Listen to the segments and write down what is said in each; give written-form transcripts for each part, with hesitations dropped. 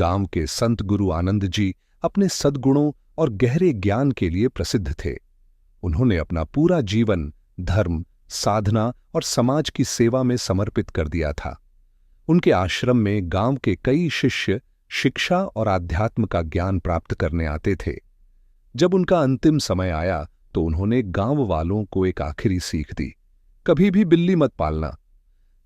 गांव के संत गुरु आनंद जी अपने सद्गुणों और गहरे ज्ञान के लिए प्रसिद्ध थे। उन्होंने अपना पूरा जीवन धर्म, साधना और समाज की सेवा में समर्पित कर दिया था। उनके आश्रम में गांव के कई शिष्य शिक्षा और आध्यात्म का ज्ञान प्राप्त करने आते थे। जब उनका अंतिम समय आया तो उन्होंने गांव वालों को एक आखिरी सीख दी, कभी भी बिल्ली मत पालना।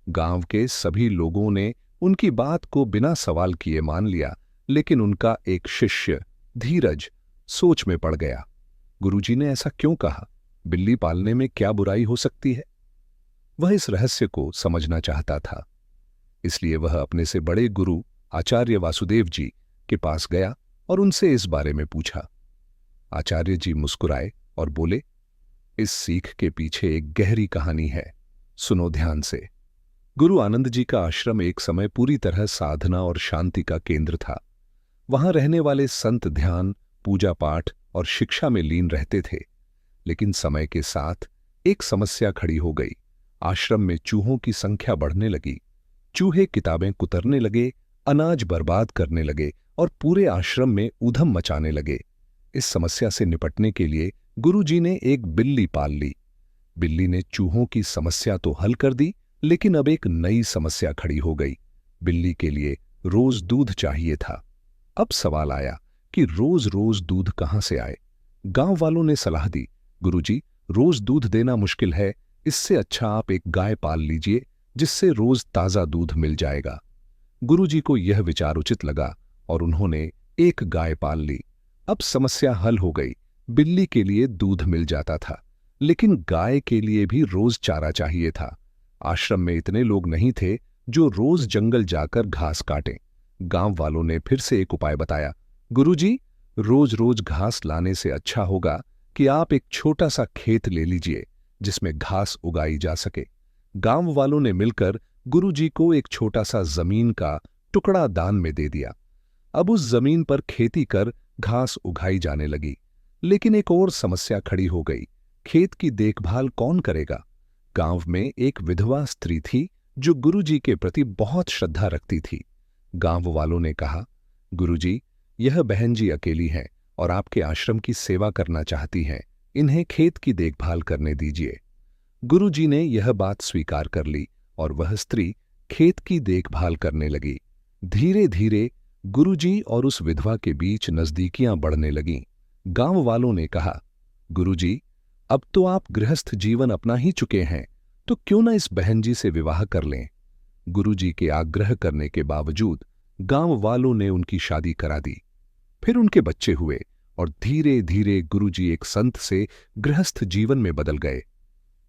गांव के सभी लोगों ने उनकी बात को बिना सवाल किए मान लिया, लेकिन उनका एक शिष्य धीरज सोच में पड़ गया। गुरुजी ने ऐसा क्यों कहा? बिल्ली पालने में क्या बुराई हो सकती है? वह इस रहस्य को समझना चाहता था। इसलिए वह अपने से बड़े गुरु आचार्य वासुदेव जी के पास गया और उनसे इस बारे में पूछा। आचार्य जी मुस्कुराए और बोले, इस सीख के पीछे एक गहरी कहानी है, सुनो ध्यान से। गुरु आनंद जी का आश्रम एक समय पूरी तरह साधना और शांति का केंद्र था। वहां रहने वाले संत ध्यान, पूजा पाठ और शिक्षा में लीन रहते थे। लेकिन समय के साथ एक समस्या खड़ी हो गई। आश्रम में चूहों की संख्या बढ़ने लगी। चूहे किताबें कुतरने लगे, अनाज बर्बाद करने लगे और पूरे आश्रम में ऊधम मचाने लगे। इस समस्या से निपटने के लिए गुरुजी ने एक बिल्ली पाल ली। बिल्ली ने चूहों की समस्या तो हल कर दी, लेकिन अब एक नई समस्या खड़ी हो गई। बिल्ली के लिए रोज दूध चाहिए था। अब सवाल आया कि रोज रोज दूध कहां से आए? गांव वालों ने सलाह दी, गुरुजी, रोज दूध देना मुश्किल है, इससे अच्छा आप एक गाय पाल लीजिए, जिससे रोज ताजा दूध मिल जाएगा। गुरुजी को यह विचार उचित लगा और उन्होंने एक गाय पाल ली। अब समस्या हल हो गई। बिल्ली के लिए दूध मिल जाता था, लेकिन गाय के लिए भी रोज चारा चाहिए था। आश्रम में इतने लोग नहीं थे जो रोज जंगल जाकर घास काटें। गांव वालों ने फिर से एक उपाय बताया, गुरुजी, रोज रोज घास लाने से अच्छा होगा कि आप एक छोटा सा खेत ले लीजिए जिसमें घास उगाई जा सके। गांव वालों ने मिलकर गुरुजी को एक छोटा सा जमीन का टुकड़ा दान में दे दिया। अब उस जमीन पर खेती कर घास उगाई जाने लगी। लेकिन एक और समस्या खड़ी हो गई, खेत की देखभाल कौन करेगा? गांव में एक विधवा स्त्री थी जो गुरुजी के प्रति बहुत श्रद्धा रखती थी। गांव वालों ने कहा, गुरुजी, यह बहन जी अकेली हैं और आपके आश्रम की सेवा करना चाहती हैं, इन्हें खेत की देखभाल करने दीजिए। गुरुजी ने यह बात स्वीकार कर ली और वह स्त्री खेत की देखभाल करने लगी। धीरे धीरे गुरुजी और उस विधवा के बीच नजदीकियां बढ़ने लगीं। गांव वालों ने कहा, गुरुजी, अब तो आप गृहस्थ जीवन अपना ही चुके हैं, तो क्यों न इस बहन जी से विवाह कर लें? गुरुजी के आग्रह करने के बावजूद गांव वालों ने उनकी शादी करा दी। फिर उनके बच्चे हुए और धीरे धीरे गुरुजी एक संत से गृहस्थ जीवन में बदल गए।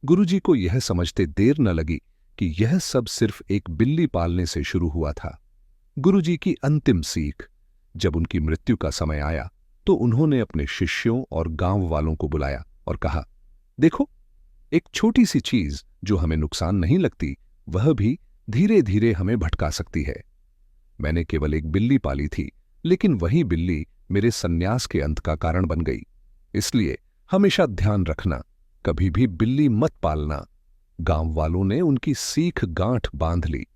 गुरुजी को यह समझते देर न लगी कि यह सब सिर्फ एक बिल्ली पालने से शुरू हुआ था। गुरुजी की अंतिम सीख। जब उनकी मृत्यु का समय आया तो उन्होंने अपने शिष्यों और गांव वालों को बुलाया और कहा, देखो, एक छोटी सी चीज जो हमें नुकसान नहीं लगती, वह भी धीरे धीरे हमें भटका सकती है। मैंने केवल एक बिल्ली पाली थी, लेकिन वही बिल्ली मेरे सन्यास के अंत का कारण बन गई। इसलिए हमेशा ध्यान रखना, कभी भी बिल्ली मत पालना। गांव वालों ने उनकी सीख गांठ बांध ली